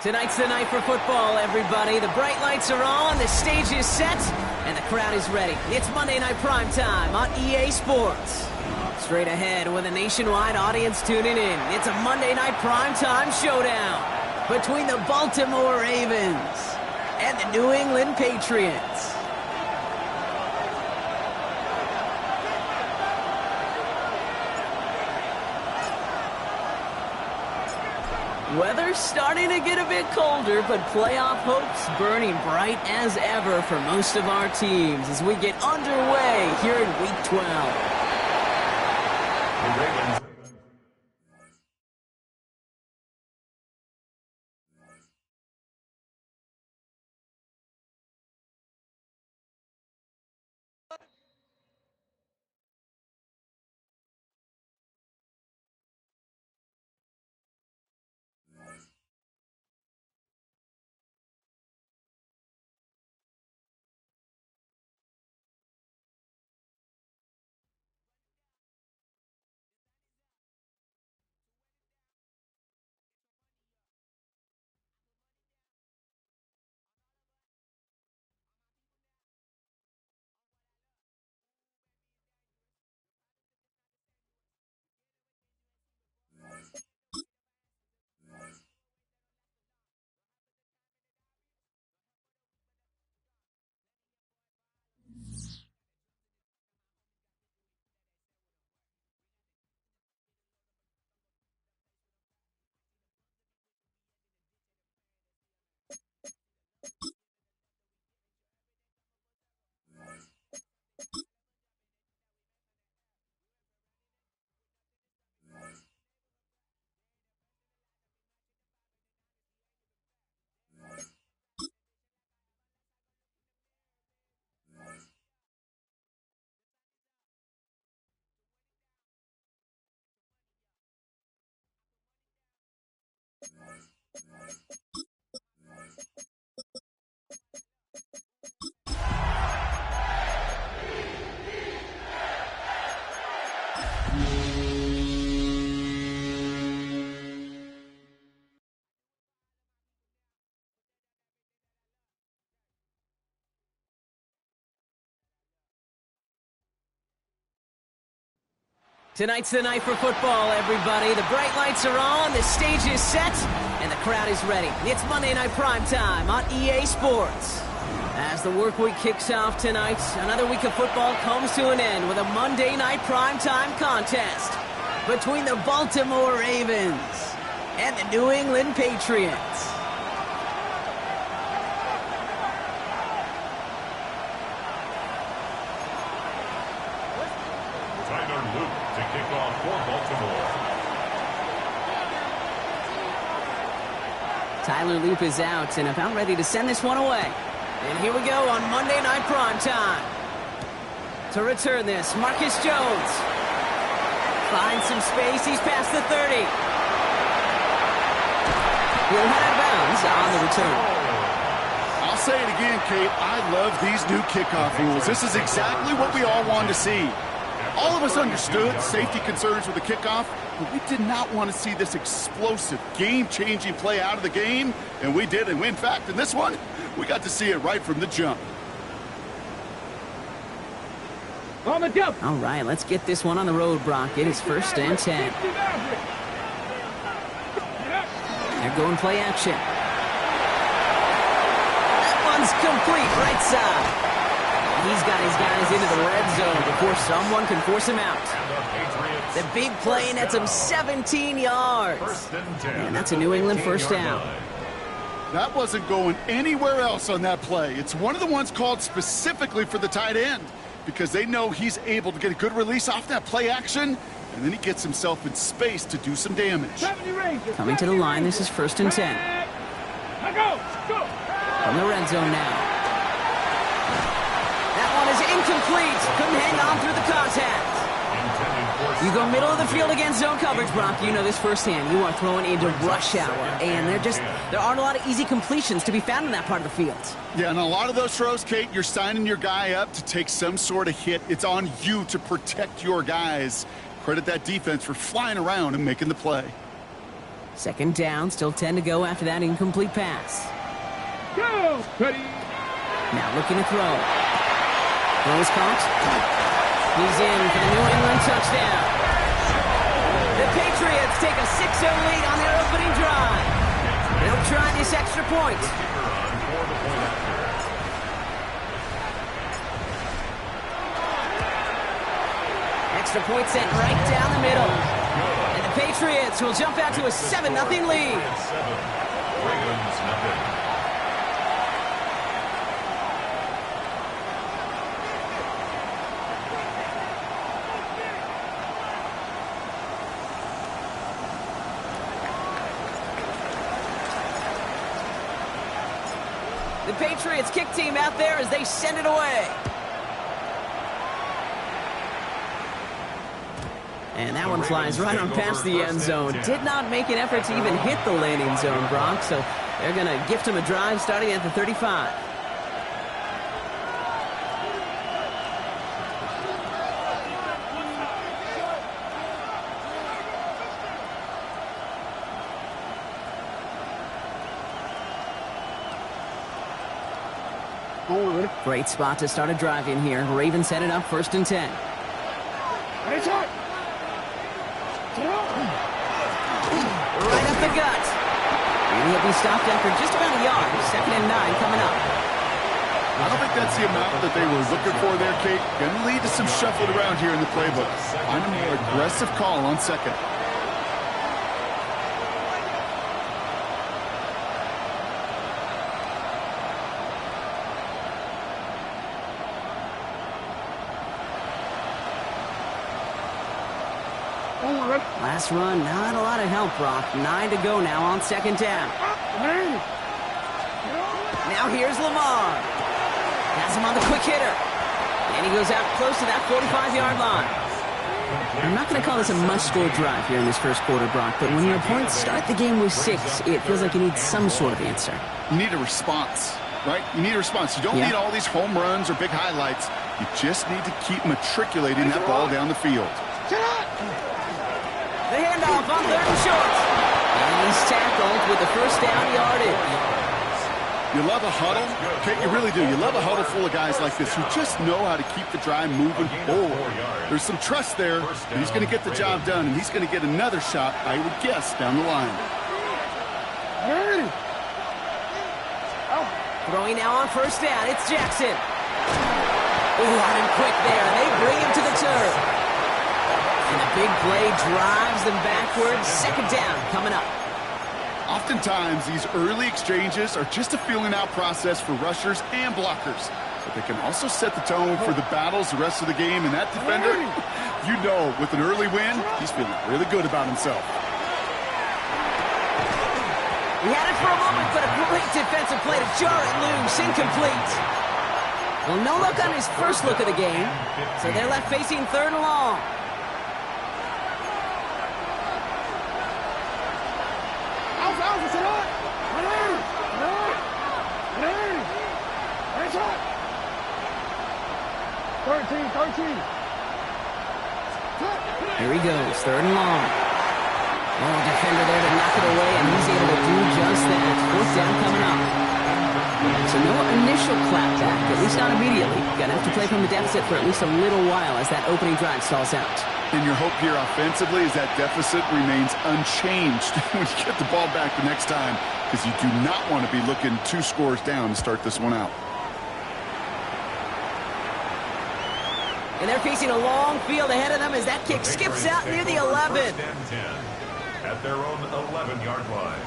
Tonight's the night for football, everybody. The bright lights are on, the stage is set, and the crowd is ready. It's Monday Night Prime Time on EA Sports. Straight ahead with a nationwide audience tuning in, it's a Monday Night Prime Time showdown between the Baltimore Ravens and the New England Patriots. Weather's starting to get a bit colder, but playoff hopes burning bright as ever for most of our teams as we get underway here in Week 12. Tonight's the night for football, everybody. The bright lights are on, the stage is set, and the crowd is ready. It's Monday Night Prime Time on EA Sports. As the work week kicks off tonight, another week of football comes to an end with a Monday Night Prime Time contest between the Baltimore Ravens and the New England Patriots. Tyler Loop is out and about ready to send this one away. And here we go on Monday Night Prime Time. To return this, Marcus Jones finds some space. He's past the 30. He'll head out of bounds on the return. I'll say it again, Kate. I love these new kickoff rules. This is exactly what we all wanted to see. All of us understood safety concerns with the kickoff, but we did not want to see this explosive, game-changing play out of the game, and we did. And in fact, in this one, we got to see it right from the jump. On the jump. All right, let's get this one on the road, Brock. It is 1st and 10. They're going play action. That one's complete, right side. He's got his guys into the red zone before someone can force him out. The big play nets him 17 yards. And that's a New England first down. That wasn't going anywhere else on that play. It's one of the ones called specifically for the tight end because they know he's able to get a good release off that play action, and then he gets himself in space to do some damage. Coming to the line, this is 1st and 10. From the red zone now. Is incomplete. Couldn't hang on through the contact. You go middle of the field against zone coverage, Brock. You know this firsthand. You are throwing into rush hour, and there aren't a lot of easy completions to be found in that part of the field. Yeah, and a lot of those throws, Kate, you're signing your guy up to take some sort of hit. It's on you to protect your guys. Credit that defense for flying around and making the play. Second down, still 10 to go after that incomplete pass. Go, Petty. Now looking to throw. Throw is caught. He's in for the New England touchdown. The Patriots take a 6-0 lead on their opening drive. They'll try this extra point. Extra point sent right down the middle. And the Patriots will jump out to a 7-0 lead. The Patriots kick team out there as they send it away. And that one flies right on past the end zone. Did not make an effort to even hit the landing zone, Brock, so they're going to gift him a drive starting at the 35. Great spot to start a drive in here. Ravens set it up 1st and 10. Right up the gut. And he'll be stopped after just about a yard. 2nd and 9 coming up. I don't think that's the amount that they were looking for there, Kate. Going to lead to some shuffling around here in the playbook. Find a more aggressive call on 2nd. Last run, not a lot of help, Brock. 9 to go now on 2nd down. Now here's Lamar. Has him on the quick hitter. And he goes out close to that 45-yard line. I'm not going to call this a must-score drive here in this first quarter, Brock, but when your opponents start the game with 6, it feels like you need some sort of answer. You need a response, right? You need a response. You don't need all these home runs or big highlights. You just need to keep matriculating that ball down the field. The handoff on 3rd and short. And he's tackled with the first down yardage. You love a huddle? Okay, you really do. You love a huddle full of guys like this who just know how to keep the drive moving forward. There's some trust there. And he's going to get the job done, and he's going to get another shot, I would guess, down the line. Throwing now on 1st down. It's Jackson. Oh, hard and quick there. And they bring him to the turf. And the big play drives them backwards. 2nd down coming up. Oftentimes, these early exchanges are just a feeling-out process for rushers and blockers. But they can also set the tone for the battles the rest of the game. And that defender, you know, with an early win, he's feeling really good about himself. He had it for a moment, but a great defensive play to jar it loose. Incomplete. Well, no luck on his first look of the game. So they're left facing 3rd and long. Here he goes, 3rd and long. Oh, defender there to knock it away, and he's able to do just that. 4th down coming up. So no initial clapback, at least not immediately. Gonna have to play from the deficit for at least a little while as that opening drive stalls out. And your hope here offensively is that deficit remains unchanged when you get the ball back the next time, because you do not want to be looking 2 scores down to start this one out. And they're facing a long field ahead of them as that kick skips out near the 11. At their own 11-yard line.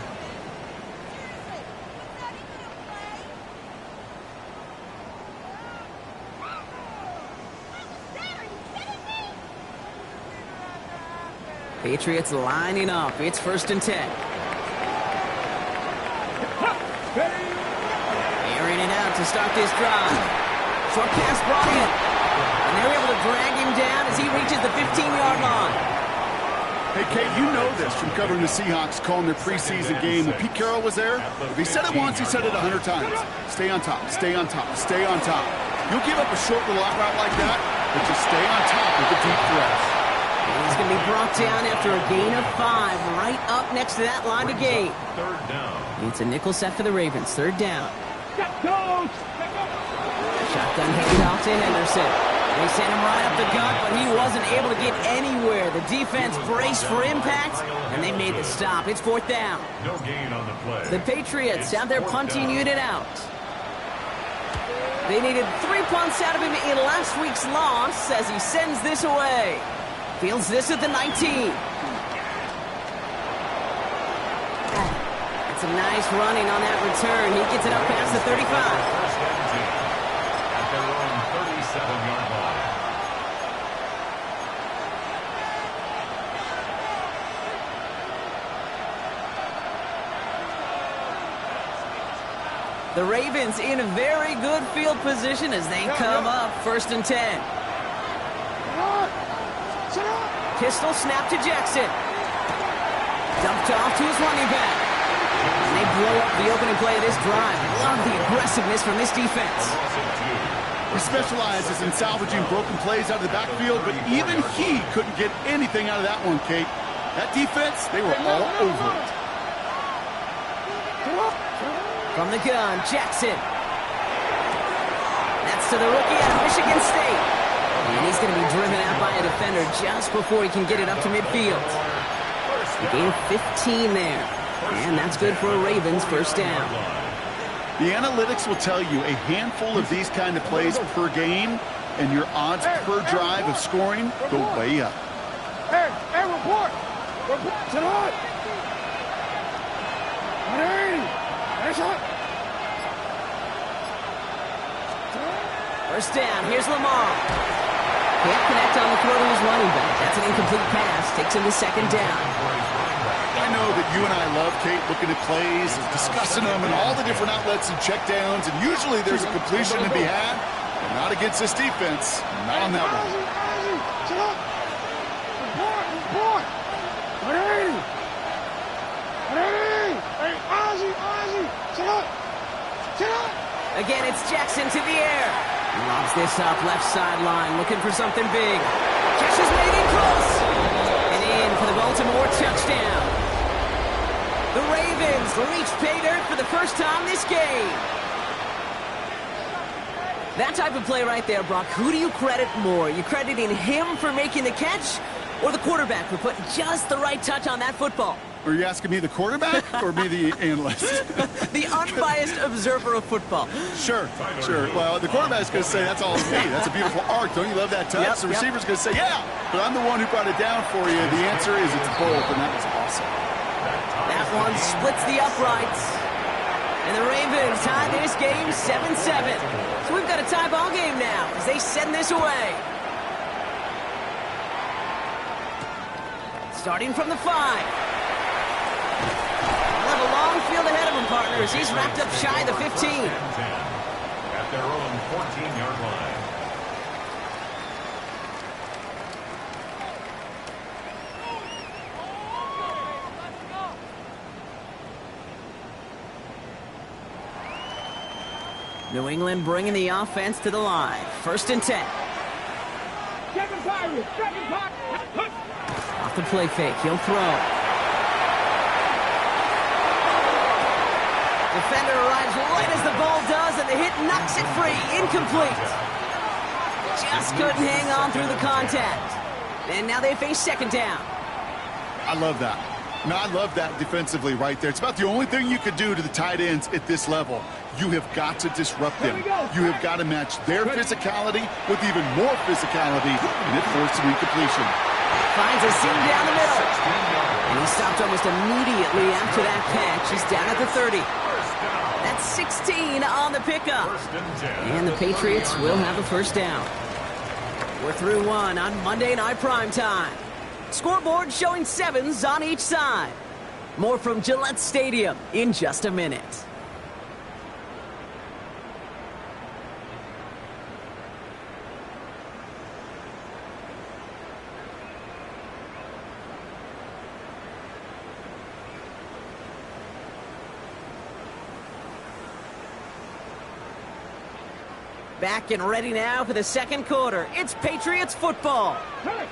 Patriots lining up. It's 1st and 10. Airing it out to start this drive. Short pass brought in. And they're able to drag him down as he reaches the 15-yard line. Hey, Kate, you know this from covering the Seahawks, calling their preseason game. When Pete Carroll was there, if he said it once, he said it 100 times. Stay on top, stay on top, stay on top. You'll give up a short little out route like that, but just stay on top of the deep threats. And he's going to be brought down after a gain of 5, right up next to that line of gain. Third down. It's a nickel set for the Ravens, third down. Shotgun handed off to Henderson. They sent him right up the gut, but he wasn't able to get anywhere. The defense braced for impact, and they made the stop. It's fourth down. No gain on the play. The Patriots have their punting unit out. They needed 3 punts out of him in last week's loss as he sends this away. Fields this at the 19. Some nice running on that return. He gets it up past the 35. First and 10 at their own 37-yard line. The Ravens in a very good field position as they come up first and 10. Pistol snap to Jackson. Dumped off to his running back. And they blow up the opening play of this drive. Love the aggressiveness from this defense. He specializes in salvaging broken plays out of the backfield, but even he couldn't get anything out of that one, Kate. That defense, they were all over it. From the gun, Jackson. That's to the rookie out of Michigan State. And he's going to be driven out by a defender just before he can get it up to midfield. A gain of 15 there. And that's good for a Ravens first down. The analytics will tell you a handful of these kind of plays per game, and your odds per drive of scoring go way up. Hey, report! Report tonight! First down, here's Lamar. Can't connect on the throw to his running back. That's an incomplete pass. Takes him to second down. I know that you and I love, Kate, looking at plays, discussing them, and all the different outlets and checkdowns, and usually there's a completion to be had, but not against this defense. Not on that one. Again, it's Jackson to the air. He lobs this up left sideline, looking for something big. Catch is made in close. And in for the Baltimore touchdown. The Ravens reach pay dirt for the first time this game. That type of play right there, Brock, who do you credit more? You crediting him for making the catch or the quarterback for putting just the right touch on that football? Are you asking me the quarterback or me the analyst? The unbiased observer of football. Sure. Well, the quarterback's going to say, that's all me. That's a beautiful arc. Don't you love that touch? The receiver's going to say, yeah, but I'm the one who brought it down for you. The answer is it's both, and that was awesome. That one splits the uprights. And the Ravens tie this game 7-7. So we've got a tie ball game now as they send this away. Starting from the 5. He'll have a long field ahead of him, partners. He's wrapped up shy of the 15. At their own 14-yard line. New England bringing the offense to the line. First and 10. Off the play fake, he'll throw. Defender arrives right as the ball does, and the hit knocks it free. Incomplete. Just couldn't hang on through the contact. And now they face second down. I love that. No, I love that defensively right there. It's about the only thing you could do to the tight ends at this level. You have got to disrupt them. You have got to match their physicality with even more physicality, and it forced an incompletion. Finds a seam down the middle. And he stopped almost immediately after that catch. He's down at the 30. That's 16 on the pickup. And the Patriots will have a first down. We're through one on Monday Night Primetime. Scoreboard showing 7s on each side. More from Gillette Stadium in just a minute. Back and ready now for the second quarter. It's Patriots football.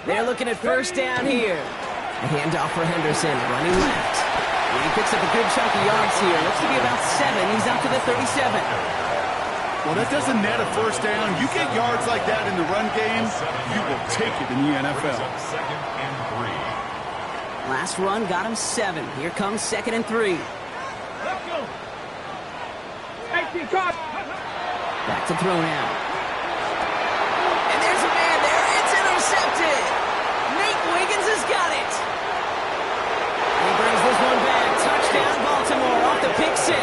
They're looking at first down here. A handoff for Henderson, running left. And he picks up a good chunk of yards here. Looks to be about 7. He's up to the 37. Well, that doesn't net a first down. You get yards like that in the run game, you will take it in the NFL. Second and 3. Last run got him 7. Here comes second and 3. Back to throw now. And there's a man there. It's intercepted. Nate Wiggins has got it. He brings this one back. Touchdown, Baltimore, off the pick 6.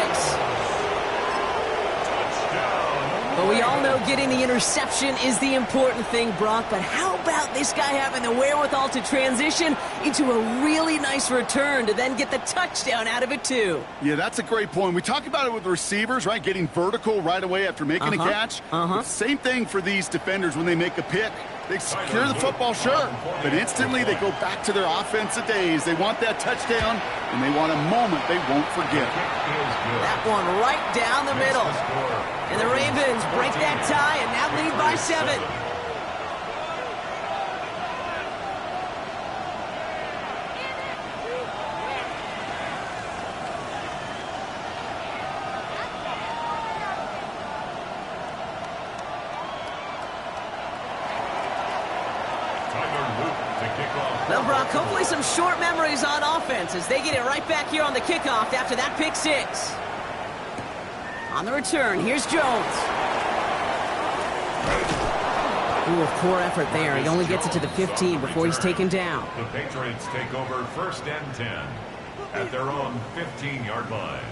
But we all know getting the interception is the important thing, Brock. But how about this guy having the wherewithal to transition into a really nice return to then get the touchdown out of it, too? Yeah, that's a great point. We talk about it with receivers, right? Getting vertical right away after making a catch. Same thing for these defenders when they make a pick. They secure the football, sure, but instantly they go back to their offensive days. They want that touchdown, and they want a moment they won't forget. That one right down the middle. And the Ravens break that tie and now lead by 7. Well, Brock, hopefully some short memories on offense as they get it right back here on the kickoff after that pick 6. On the return, here's Jones. Ooh, a poor effort there. He only gets it to the 15 before he's taken down. The Patriots take over first and 10 at their own 15-yard line.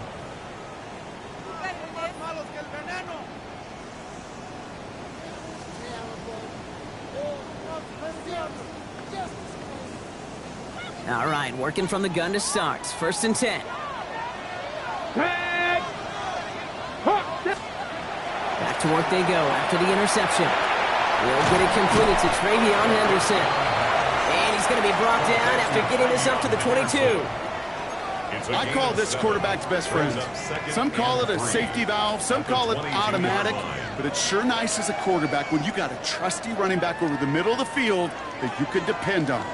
All right, working from the gun to start. First and 10. Back to work they go after the interception. He'll get it completed to Travion Henderson. And he's going to be brought down after getting this up to the 22. I call this quarterback's best friend. Some call it a safety valve, some call it automatic, but it's sure nice as a quarterback when you got a trusty running back over the middle of the field that you can depend on.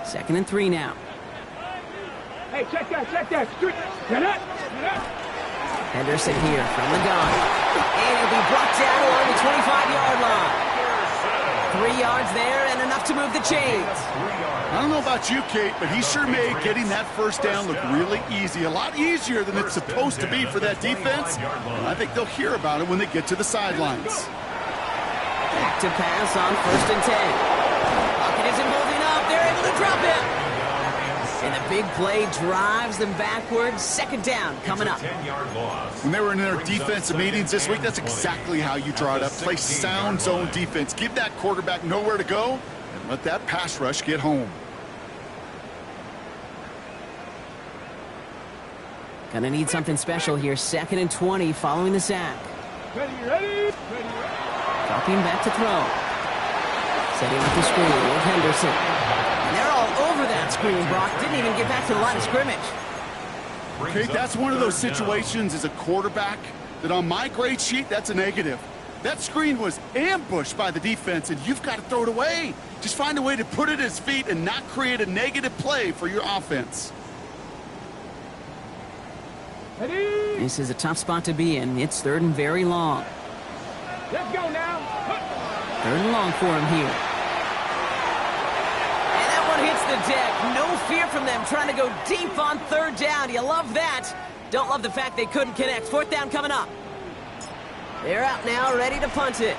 Second and 3 now. Hey, check that. Get up. Henderson here from the gun. And he'll be brought down along the 25-yard line. 3 yards there and enough to move the chains. I don't know about you, Kate, but he sure made getting that first down look really easy. A lot easier than it's supposed to be for that defense. And I think they'll hear about it when they get to the sidelines. Back to pass on first and 10. Pocket isn't holding up. They're able to drop him. And the big play drives them backwards. Second down coming up. When they were in their defensive meetings this week, that's exactly how you draw it up. Play sound zone defense. Give that quarterback nowhere to go and let that pass rush get home. Gonna need something special here. Second and 20 following the sack. Ready. Dropping back to throw. Setting up the screen with Henderson. And they're all over that screen, Brock. Didn't even get back to the line of scrimmage. Okay, that's one of those situations as a quarterback that on my grade sheet, that's a negative. That screen was ambushed by the defense, and you've got to throw it away. Just find a way to put it at his feet and not create a negative play for your offense. Ready. This is a tough spot to be in. It's third and very long. Let's go now. Third and long for him here. And that one hits the deck. No fear from them trying to go deep on third down. You love that. Don't love the fact they couldn't connect. Fourth down coming up. They're out now, ready to punt it.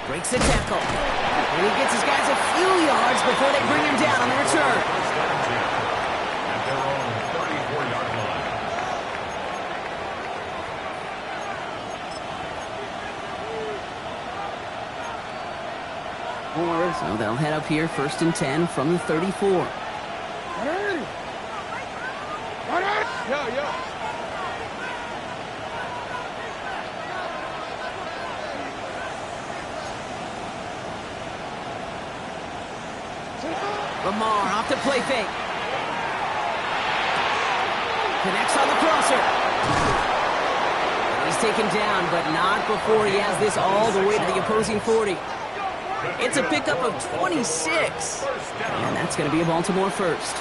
Breaks the tackle. And he gets his guys a few yards before they bring him down on the return. At their own 34-yard line. So they'll head up here first and 10 from the 34. Yo. Lamar off to play fake. Connects on the crosser. He's taken down, but not before he has this all the way to the opposing 40. It's a pickup of 26. And that's going to be a Baltimore first.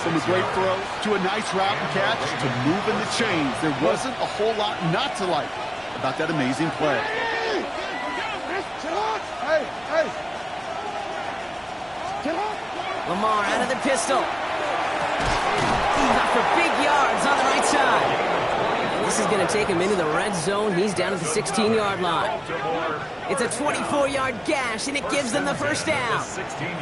From a great throw to a nice route and catch to moving the chains. There wasn't a whole lot not to like about that amazing play. Lamar out of the pistol. Got for big yards on the right side. And this is going to take him into the red zone. He's down at the 16-yard line. It's a 24-yard gash, and it gives them the first down.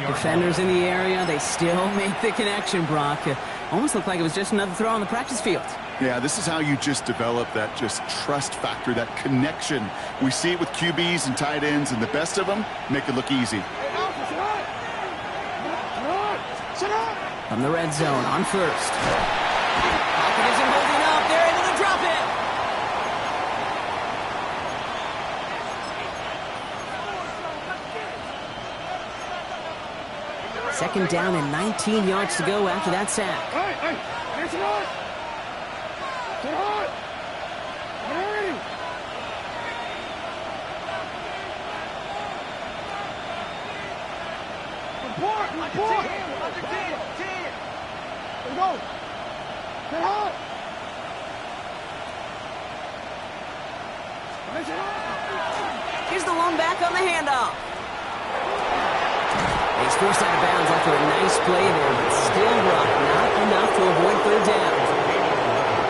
Defenders in the area, they still make the connection, Brock. Almost looked like it was just another throw on the practice field. Yeah, this is how you just develop that just trust factor, that connection. We see it with QBs and tight ends, and the best of them make it look easy. From the red zone on first. Pocket isn't holding up. They're able to drop it. Second down and 19 yards to go after that sack. Here's the one back on the handoff. He's forced out of bounds after a nice play there, but still not enough to avoid third down.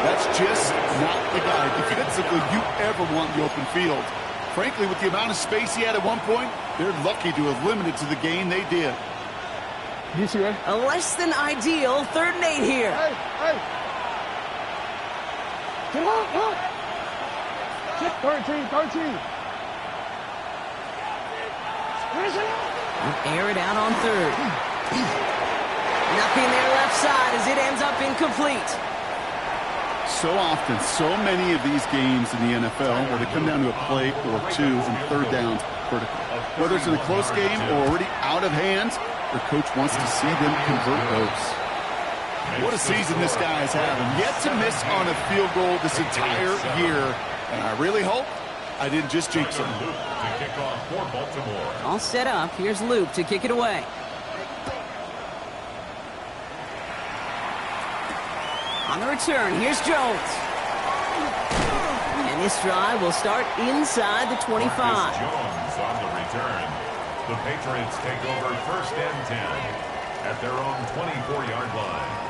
That's just not the guy defensively you ever want in the open field. Frankly, with the amount of space he had at one point, they're lucky to have limited to the gain they did. A less than ideal 3rd and 8 here. Get on. 13. Air it out on 3rd. Nothing there left side as it ends up incomplete. So often, so many of these games in the NFL where they come down to a play or two and third downs critical. Whether it's in a close game or already out of hand, the coach wants to see them convert those. What a season this guy is having. Yet to miss on a field goal this entire year. And I really hope I didn't just jinx him. All set up. Here's Luke to kick it away. On the return, here's Jones. And this drive will start inside the 25. Jones on the return. The Patriots take over 1st and 10 at their own 24-yard line.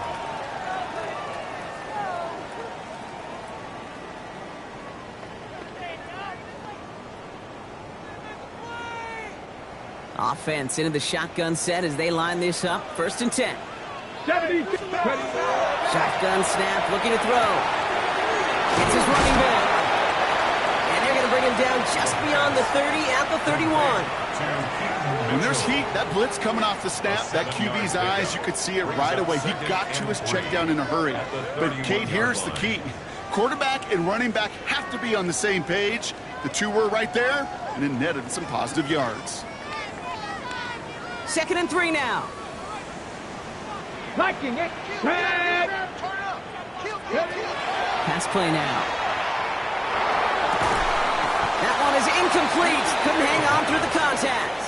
Offense into the shotgun set as they line this up. 1st and 10. 70. Shotgun snap, looking to throw. It's his running back. And they're going to bring him down just beyond the 30 at the 31. When there's heat, that blitz coming off the snap, that QB's eyes, you could see it right away. He got to his check down in a hurry. But, Kate, here's the key. Quarterback and running back have to be on the same page. The two were right there, and it netted some positive yards. 2nd and 3 now. Liking it. Pass play now. That one is incomplete. Couldn't hang on through the contact.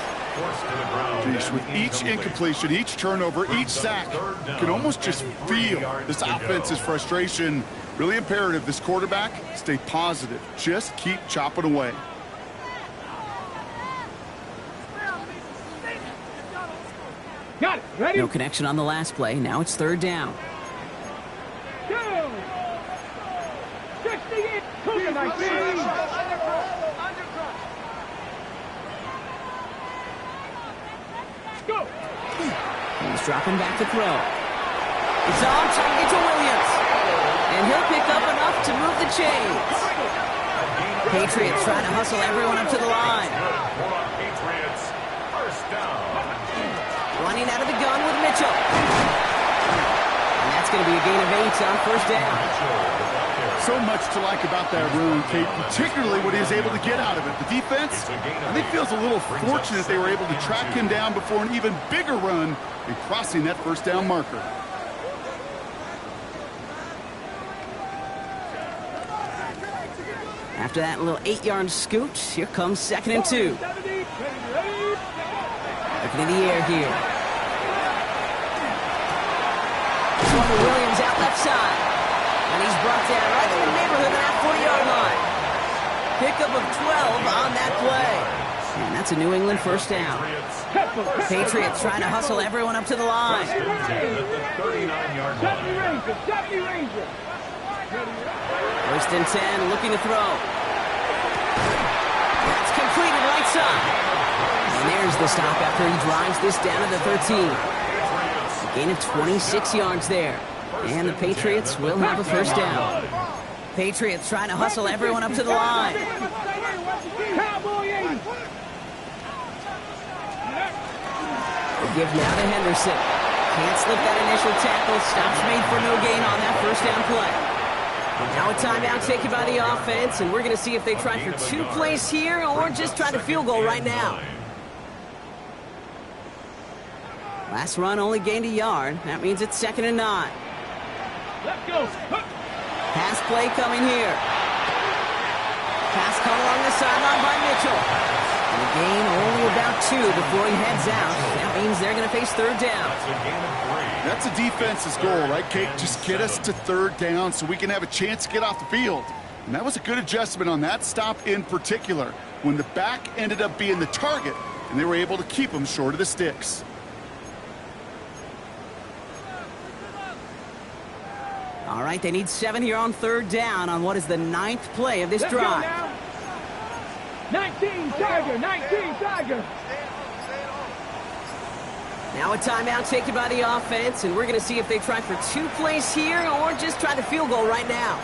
Jeez, with each incompletion, each turnover, each sack, you can almost just feel this offense's frustration. Really imperative this quarterback stay positive. Just keep chopping away. Got it. Ready? No connection on the last play. Now it's 3rd down. Go. 68. Go. He's dropping back to throw. It's on target to Williams. And he'll pick up enough to move the chains. Patriots trying to hustle everyone up to the line. Patriots, 1st down. Running out of the gun with Mitchell. And that's going to be a gain of 8 on 1st down. So much to like about that run, Kate, particularly what he was able to get out of it. The defense, I think, feels a little fortunate they were able to track him down before an even bigger run in crossing that first down marker. After that little 8-yard scoot, here comes 2nd and 2. Looking in the air here. This one to Williams out left side. And he's brought down right in the neighborhood of that 40-yard line. Pickup of 12 on that play. And that's a New England first down. Patriots trying to hustle everyone up to the line. First and 10, looking to throw. That's completed right side. And there's the stop after he drives this down to the 13. A gain of 26 yards there. And the Patriots will have a first down. Patriots trying to hustle everyone up to the line. The give now to Henderson. Can't slip that initial tackle. Stops made for no gain on that first down play. Now a timeout taken by the offense, and we're going to see if they try for 2 plays here or just try to field goal right now. Last run only gained a yard. That means it's 2nd and 9. Let's go. Pass play coming here. Pass caught along the sideline by Mitchell. And a gain only about 2 before he heads out. That means they're going to face 3rd down. That's a defense's goal, right, Kate? Just get us to 3rd down so we can have a chance to get off the field. And that was a good adjustment on that stop in particular, when the back ended up being the target, and they were able to keep him short of the sticks. All right, they need 7 here on 3rd down on what is the 9th play of this drive. 19 Tiger, 19 Tiger. Now a timeout taken by the offense, and we're going to see if they try for 2 plays here or just try the field goal right now.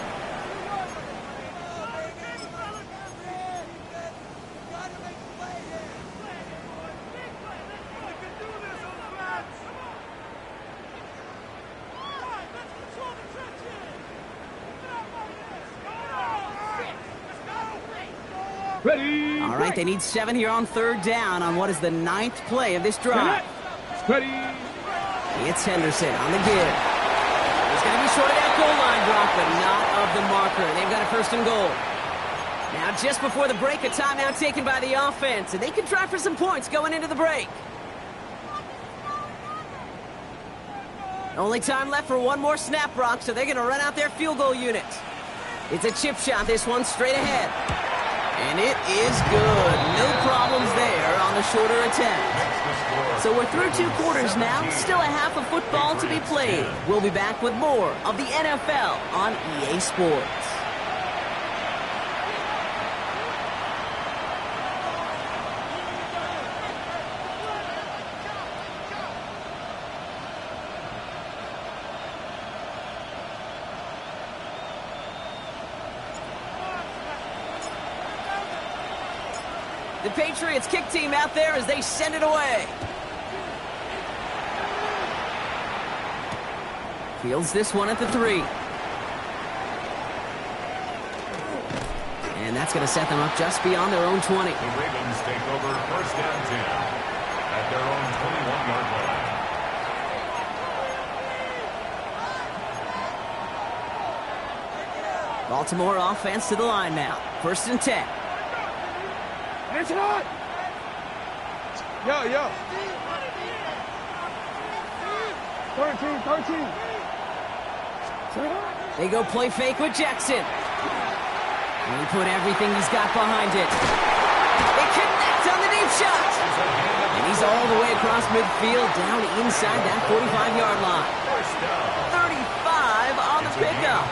Ready. All right, they need 7 here on 3rd down on what is the 9th play of this drive. Ready. It's Henderson on the give. He's going to be short of that goal line drop, but not of the marker. They've got a 1st and goal. Now, just before the break, a timeout taken by the offense, and they can try for some points going into the break. Only time left for 1 more snap, Brock, so they're going to run out their field goal unit. It's a chip shot, this one straight ahead. And it is good. No problems there on the shorter attempt. So we're through 2 quarters now. Still a half of football to be played. We'll be back with more of the NFL on EA Sports. The Patriots kick team out there as they send it away. Fields this one at the 3. And that's going to set them up just beyond their own 20. The Ravens take over 1st and 10 at their own 21-yard line. Baltimore offense to the line now. 1st and 10. It's hot. Yo. 13. They go play fake with Jackson. And he put everything he's got behind it. They connect on the deep shot. And he's all the way across midfield down inside that 45-yard line. 35 on the pickup.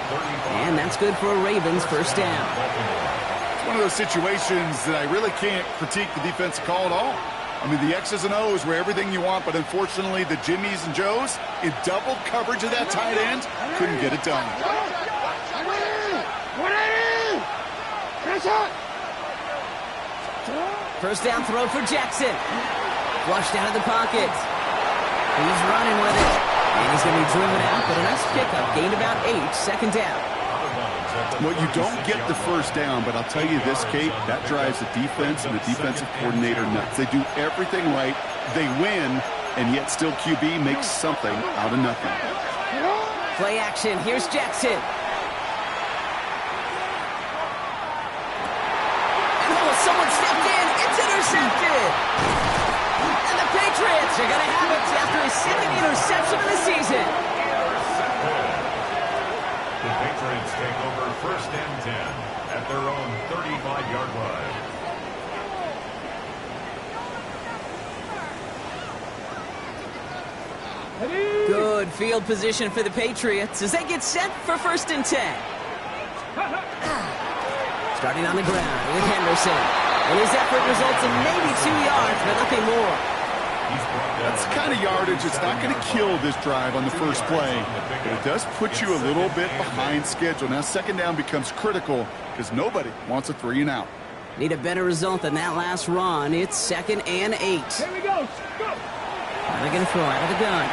And that's good for a Ravens 1st down. One of those situations that I really can't critique the defensive call at all. I mean, the X's and O's were everything you want, but unfortunately the Jimmies and Joes in double coverage of that tight end couldn't get it done. First down throw for Jackson. Flushed out of the pocket. He's running with it. And he's going to be driven out, but a nice pickup. Gained about 8, 2nd down. Well, you don't get the first down, but I'll tell you this, Kate, that drives the defense and the defensive coordinator nuts. They do everything right, they win, and yet still QB makes something out of nothing. Play action. Here's Jackson. And someone stepped in. It's intercepted. And the Patriots are going to have it after his second interception of the season. The Patriots take over 1st and 10 at their own 35-yard line. Good field position for the Patriots as they get set for 1st and 10. Starting on the ground with Henderson. And his effort results in maybe 2 yards, but nothing more. That's the kind of yardage that's not going to kill this drive on the first play, but it does put you a little bit behind schedule. Now 2nd down becomes critical because nobody wants a 3 and out. Need a better result than that last run. It's 2nd and 8. Here we go. Go. Now they're going to throw out of the gun.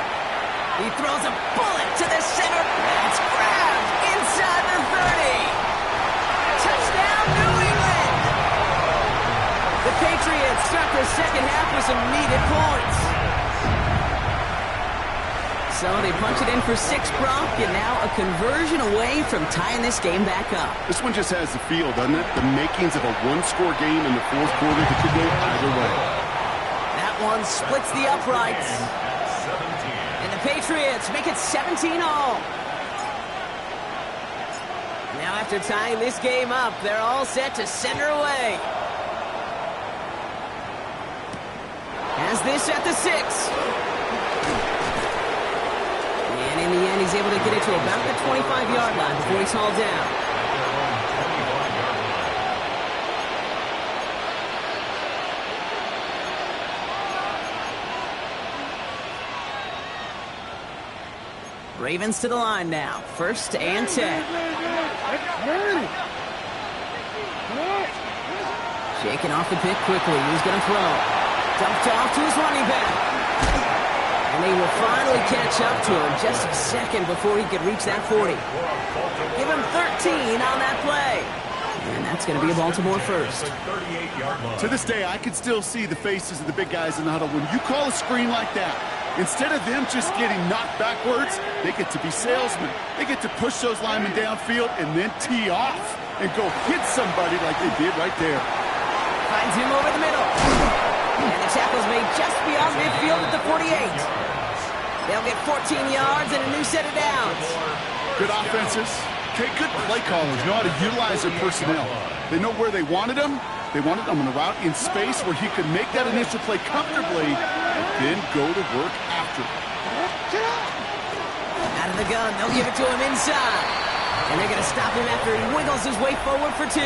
He throws a bullet to the center. It's grabbed inside the 30. Touchdown, New England! The Patriots start their second half with some needed points. So they punch it in for 6, Brock, and now a conversion away from tying this game back up. This one just has the feel, doesn't it? The makings of a one-score game in the 4th quarter that could go either way. That one splits the uprights. And the Patriots make it 17-all. Now after tying this game up, they're all set to send her away. Has this at the 6. And in the end, he's able to get it to about the 25-yard line before he's hauled down. Ravens to the line now. 1st and 10. Shaking off the pick quickly. He's going to throw. Dumped off to his running back. And they will finally catch up to him just a second before he could reach that 40. Give him 13 on that play. And that's going to be a Baltimore first. To this day, I can still see the faces of the big guys in the huddle. When you call a screen like that, instead of them just getting knocked backwards, they get to be salesmen. They get to push those linemen downfield and then tee off and go hit somebody like they did right there. Finds him over the middle. And the tackle's made just beyond midfield at the 48. They'll get 14 yards and a new set of downs. Good offenses. Okay, good play callers know how to utilize their personnel. They know where they wanted them. They wanted them on a route in space where he could make that initial play comfortably and then go to work after. Out of the gun, they'll give it to him inside. And they're going to stop him after he wiggles his way forward for 2.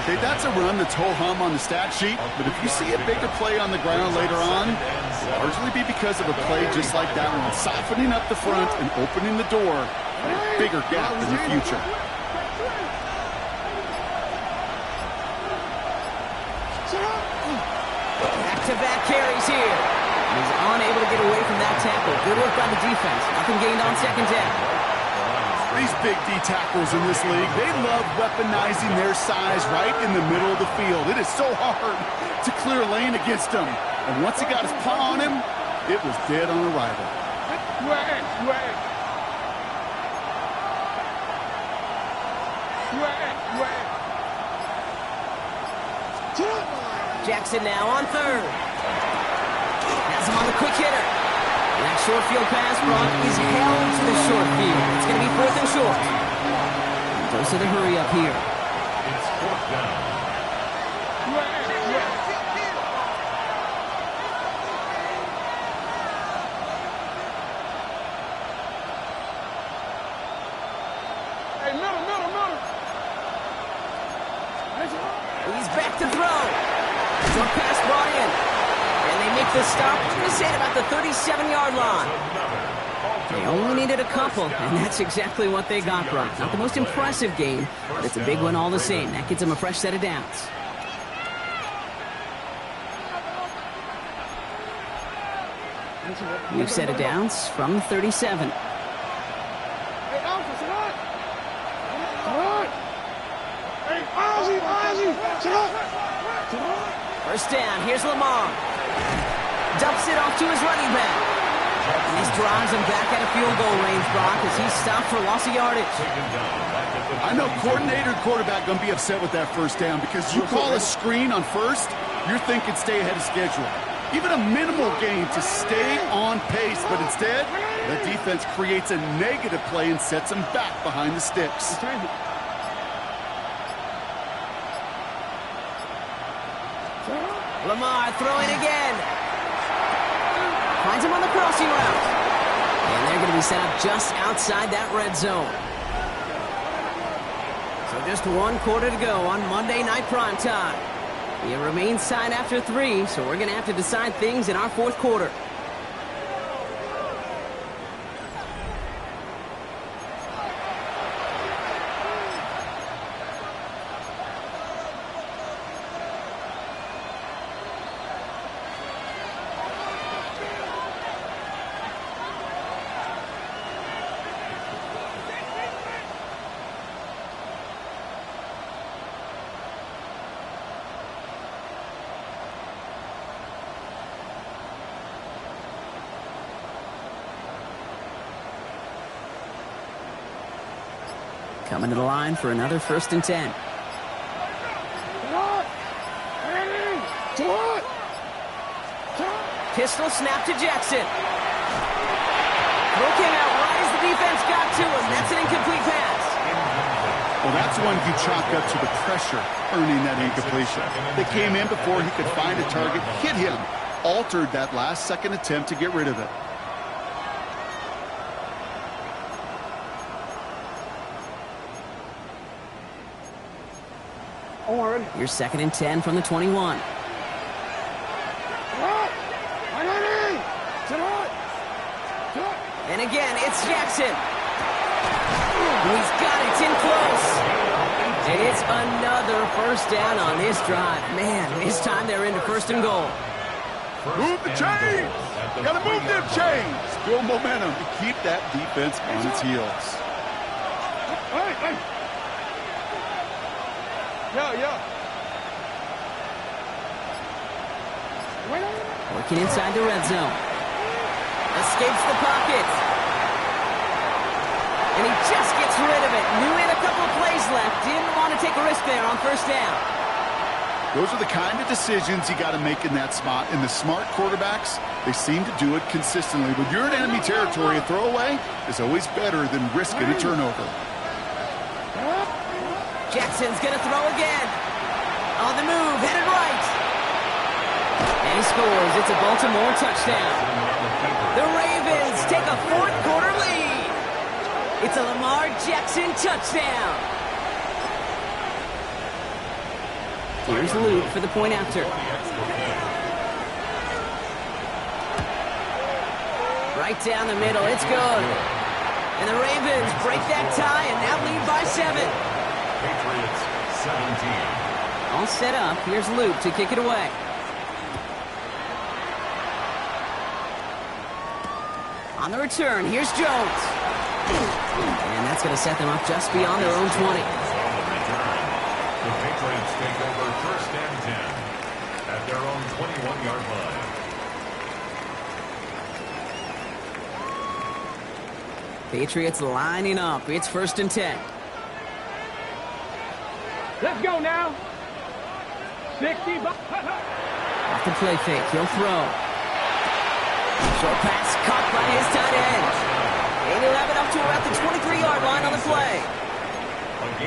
Okay, that's a run that's ho-hum on the stat sheet, but if you see a bigger play on the ground later on, it'll largely be because of a play just like that one, softening up the front and opening the door for a bigger gap in the future. Back-to-back carries here. He's unable to get away from that tackle. Good work by the defense. Nothing gained on 2nd down. These big D tackles in this league, they love weaponizing their size right in the middle of the field. It is so hard to clear a lane against him. And once he got his paw on him, it was dead on arrival. Jackson now on 3rd. Has him on the quick hitter. And that short field pass, Brock, is held to the short field. It's going to be 4th and short. Goes to the hurry up here. It's 4th down. Hey, middle. He's back to throw. Jump pass brought in. And they make the stop, I'm going to say, at about the 37-yard line. They only needed a couple, and that's exactly what they got, Brock. Not the most impressive game, but it's a big one all the same. That gets them a fresh set of downs. New set of downs from 37. First down, here's Lamar. Dumps it off to his running back. And this drives him back out of field goal range, Brock, as he's stopped for loss of yardage. I know coordinator and quarterback going to be upset with that first down because you call a screen on first, you're thinking stay ahead of schedule. Even a minimal gain to stay on pace, but instead, the defense creates a negative play and sets them back behind the sticks. Lamar throwing again. Finds him on the crossing route. And they're going to be set up just outside that red zone. So just 1 quarter to go on Monday Night Primetime. It remains tied after 3, so we're going to have to decide things in our 4th quarter. Coming to the line for another 1st and 10. Pistol snap to Jackson. Throw came out right as the defense got to him. That's an incomplete pass. Well, that's one you chalk up to the pressure earning that incompletion. They came in before he could find a target, hit him, altered that last-second attempt to get rid of it. Your 2nd and 10 from the 21. And again, it's Jackson. He's got it. It's in close. And it's another first down on this drive. Man, this time they're into 1st and goal. Move the chains. Gotta move them chains. Build momentum to keep that defense on its heels. Yeah. Working inside the red zone. Escapes the pocket. And he just gets rid of it. Knew he had a couple of plays left. Didn't want to take a risk there on 1st down. Those are the kind of decisions you got to make in that spot. And the smart quarterbacks, they seem to do it consistently. When you're in enemy territory, a throwaway is always better than risking a turnover. Jackson's going to throw again. On the move, headed right. And he scores. It's a Baltimore touchdown. The Ravens take a 4th quarter lead. It's a Lamar Jackson touchdown. Here's Luke for the point after. Right down the middle. It's good. And the Ravens break that tie and now lead by 7. Patriots 17. All set up. Here's Luke to kick it away. On the return, here's Jones. And that's going to set them up just beyond their own 20. On the return, the Patriots take over 1st and 10 at their own 21-yard line. Patriots lining up. It's 1st and 10. Let's go now. 60. Off the play fake, he'll throw. Short pass caught by his tight end. And he'll have it up to around the 23-yard line on the play.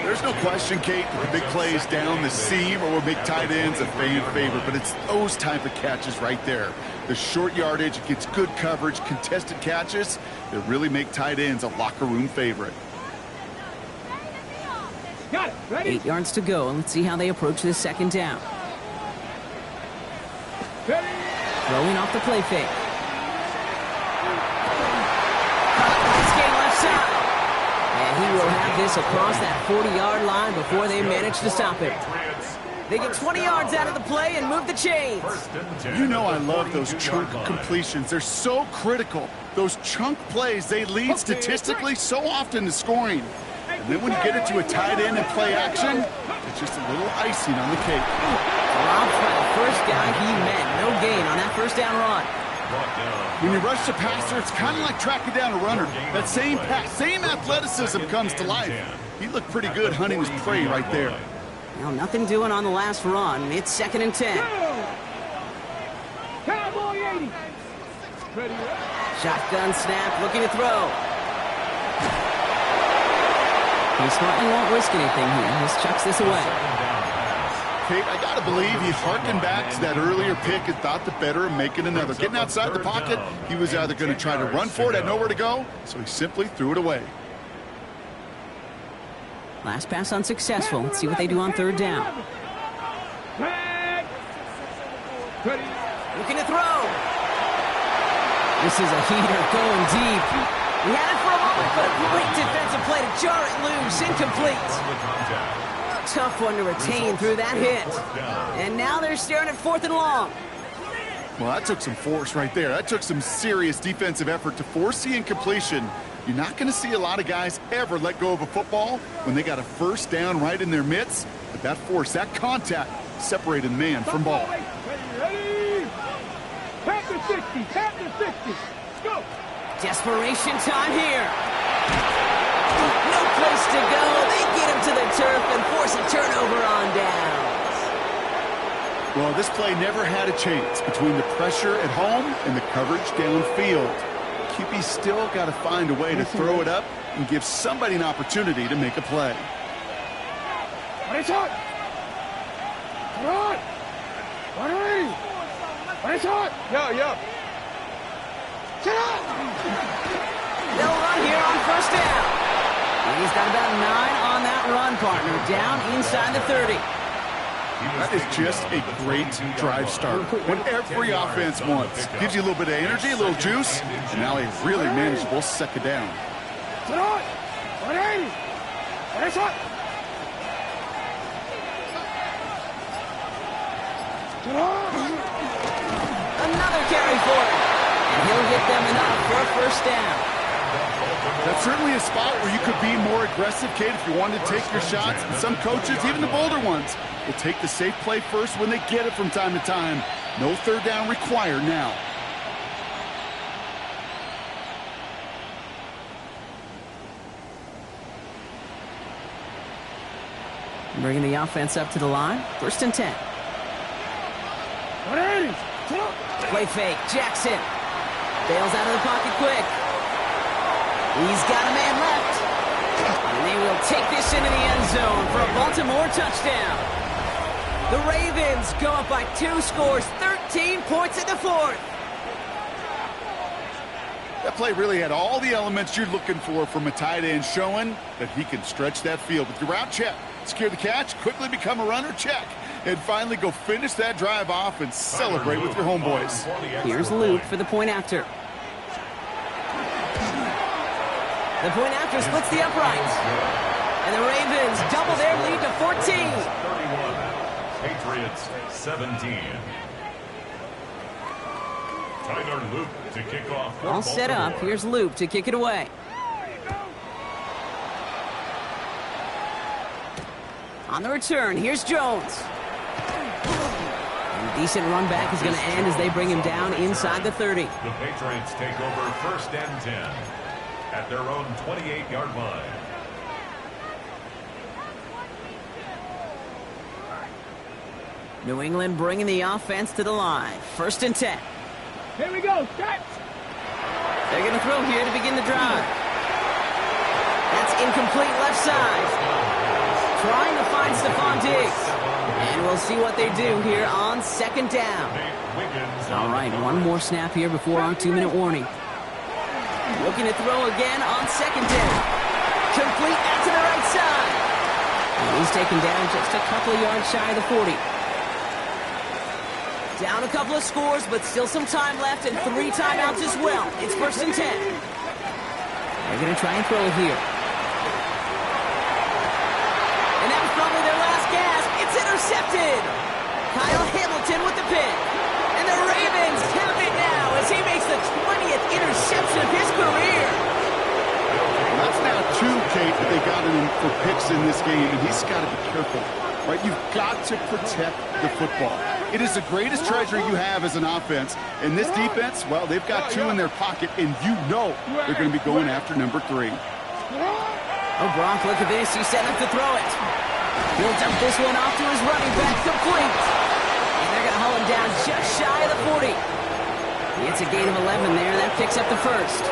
There's no question, Kate, the big plays down the seam or will make tight ends a fan favorite, but it's those type of catches right there. The short yardage, it gets good coverage, contested catches that really make tight ends a locker room favorite. Got it. Ready? 8 yards to go, and let's see how they approach this 2nd down. Ready? Throwing off the play fake. Nice game left side. And he will have this across that 40-yard line before they manage to stop it. They get 20 yards out of the play and move the chains. You know I love those chunk completions. They're so critical. Those chunk plays, they lead statistically so often to scoring. And then when you get it to a tight end and play action, It's just a little icing on the cake. Dropped by the first guy he met. No gain on that first down run. When you rush the passer, it's kind of like tracking down a runner. That same pass, same athleticism comes to life. He looked pretty good hunting his prey right there. Well, nothing doing on the last run. It's 2nd and 10. Cowboy 80. Ready. Shotgun snap, looking to throw. He smartly won't risk anything here. Just chucks this away. Kate, I got to believe he harkened back to that earlier pick and thought the better of making another. Getting outside the pocket, he was either going to try to run for it, had nowhere to go, so he simply threw it away. Last pass unsuccessful. Let's see what they do on 3rd down. Ready. Looking to throw. This is a heater going deep. He had it for a moment, but a great defensive play to jar it loose. Incomplete. Tough one to retain through that hit. And now they're staring at 4th and long. Well, that took some force right there. That took some serious defensive effort to force the incompletion. You're not going to see a lot of guys ever let go of a football when they got a first down right in their midst. But that force, that contact, separated man from ball. Ready. Tap to 60. Tap to 60. Go. Desperation time here. No place to go. They get him to the turf and force a turnover on downs. Well, this play never had a chance between the pressure at home and the coverage downfield. QB still got to find a way to throw it up and give somebody an opportunity to make a play. What is it? Come on. What is it? Yeah. Get up. They'll run here on 1st down. And he's got about 9 on that run, partner. Down inside the 30. That is just a great drive start. What every offense wants. Gives you a little bit of energy, a little juice, and now a really manageable 2nd down. Get on. What is it? Get on. Another carry for him. And he'll get them enough for a 1st down. That's certainly a spot where you could be more aggressive, Kate, if you wanted to take your shots. And some coaches, even the bolder ones, will take the safe play first when they get it from time to time. No 3rd down required now. Bringing the offense up to the line. 1st and 10. Play fake. Jackson. Bails out of the pocket quick. He's got a man left. And they will take this into the end zone for a Baltimore touchdown. The Ravens go up by 2 scores, 13 points in the 4th. That play really had all the elements you're looking for from a tight end, showing that he can stretch that field with your route check, secure the catch, quickly become a runner check, and finally go finish that drive off and celebrate with your homeboys. Here's Luke for the point after. The point after splits the uprights. And the Ravens double their lead to 14. 31. Patriots 17. Tyler Luke to kick off. All set up. Here's Luke to kick it away. On the return, here's Jones. And a decent run back is going to end as they bring him down inside the 30. The Patriots take over 1st and 10 at their own 28-yard line. New England bringing the offense to the line. 1st and 10. Here we go. Start. They're going to throw here to begin the drive. That's incomplete left side. Trying to find Stephon Diggs. And we'll see what they do here on 2nd down. All right, one more snap here before our 2-minute warning. Looking to throw again on 2nd down. Complete out to the right side. And he's taken down just a couple of yards shy of the 40. Down a couple of scores, but still some time left and 3 timeouts as well. It's 1st and 10. They're going to try and throw it here. And that was probably their last gasp. It's intercepted. Kyle Hamilton with the pick. And the Ravens have it now as he makes the 20th interception of his career. That's now 2, Kate, that they got him for picks in this game, and he's got to be careful. right? You've got to protect the football. It is the greatest treasure you have as an offense. And this defense, well, they've got 2 in their pocket, and you know they're going to be going after number 3. Oh, Brock, look at this. He's setting up to throw it. He'll dump this one off to his running back, complete. And they're going to haul him down just shy of the 40. He gets a gain of 11 there. That picks up the first.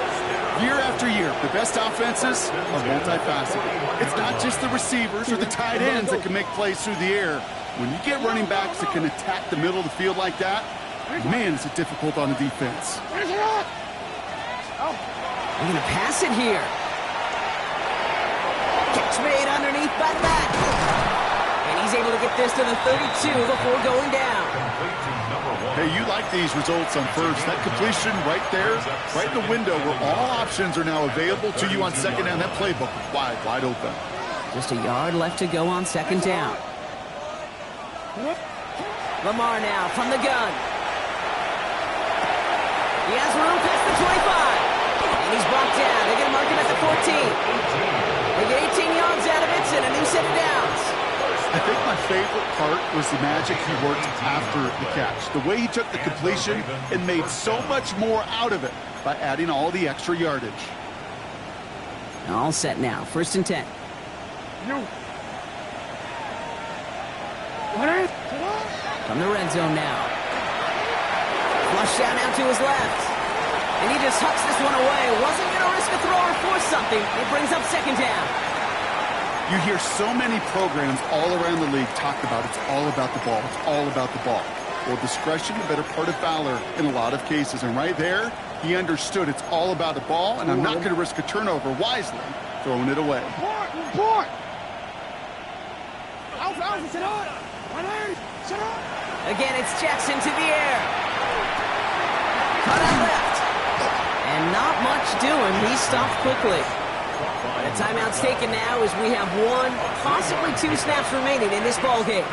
Year after year, the best offenses are multifaceted. It's not just the receivers or the tight ends that can make plays through the air. When you get running backs that can attack the middle of the field like that, man, is it difficult on the defense. They're going to pass it here. Catch made underneath by the back. And he's able to get this to the 32 before going down. Hey, you like these results on first. That completion right there, right in the window where all options are now available to you on second down. That playbook wide open. Just a yard left to go on second down. Lamar now from the gun. He has room past the 25. And he's brought down. They're going to mark him at the 14. They get 18 yards out of it and a new set of downs. I think my favorite part was the magic he worked after the catch. The way he took the completion and made so much more out of it by adding all the extra yardage. All set now. 1st and 10. From the red zone now. Flush out now to his left. And he just hucks this one away. Wasn't going to risk a throw or force something. It brings up second down. You hear so many programs all around the league talk about it's all about the ball. It's all about the ball. Well, discretion, the better part of valor in a lot of cases. And right there, he understood it's all about the ball, and I'm not going to risk a turnover wisely, throwing it away. Again, it's Jackson to the air. Cut out left. And not much doing. He stopped quickly. The timeout's taken now as we have 1, possibly 2 snaps remaining in this ballgame.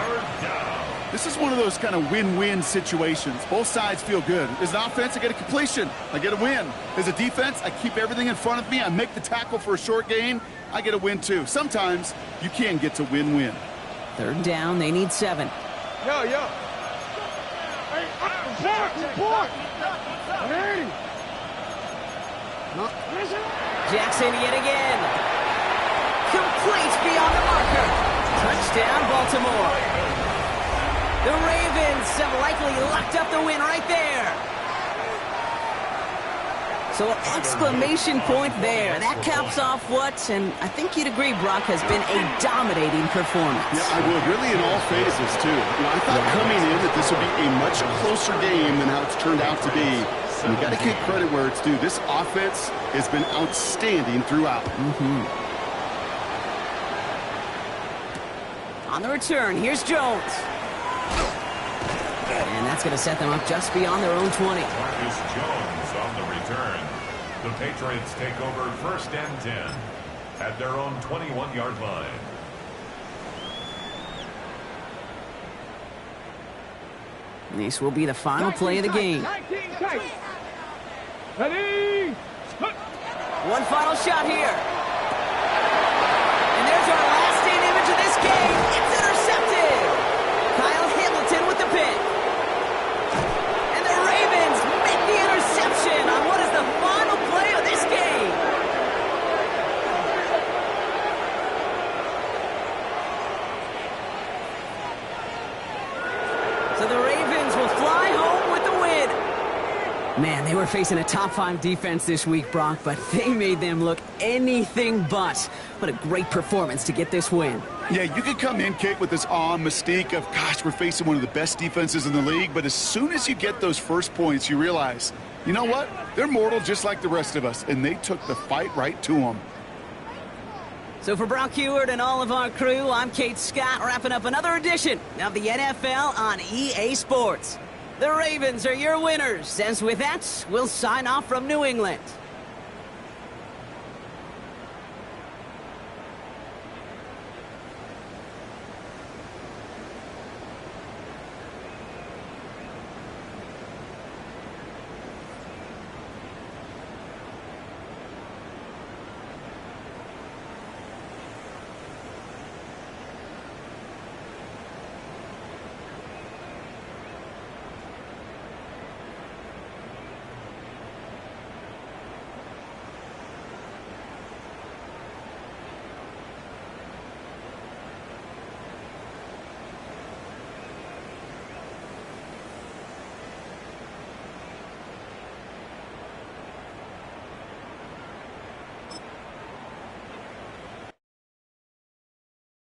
This is one of those kind of win-win situations. Both sides feel good. As an offense, I get a completion. I get a win. As a defense, I keep everything in front of me. I make the tackle for a short gain. I get a win, too. Sometimes you can get to win-win. 3rd down. They need 7. Jackson yet again. Complete beyond the marker. Touchdown, Baltimore. The Ravens have likely locked up the win right there. So an exclamation point there. That caps off what, and I think you'd agree, Brock, has been a dominating performance. Yeah, I would. Really in all phases, too. I thought coming in that this would be a much closer game than how it's turned out to be. And you got to give credit where it's due. This offense has been outstanding throughout. On the return, here's Jones. And that's going to set them up just beyond their own 20. Marcus Jones on the return. The Patriots take over 1st and 10 at their own 21-yard line. This will be the final play of the game. Ready? One final shot here. And there's our last-stand image of this game. It's intercepted. Kyle Hamilton with the pick. And the Ravens make the interception on what is the final play of this game. So the Ravens will fly home with the win. Man, they were facing a top-5 defense this week, Brock, but they made them look anything but. What a great performance to get this win. Yeah, you could come in, Kate, with this awe and mystique of, gosh, we're facing one of the best defenses in the league, but as soon as you get those first points, you realize, you know what? They're mortal just like the rest of us, and they took the fight right to them. So for Brock Heward and all of our crew, I'm Kate Scott, wrapping up another edition of the NFL on EA Sports. The Ravens are your winners, as with that, we'll sign off from New England.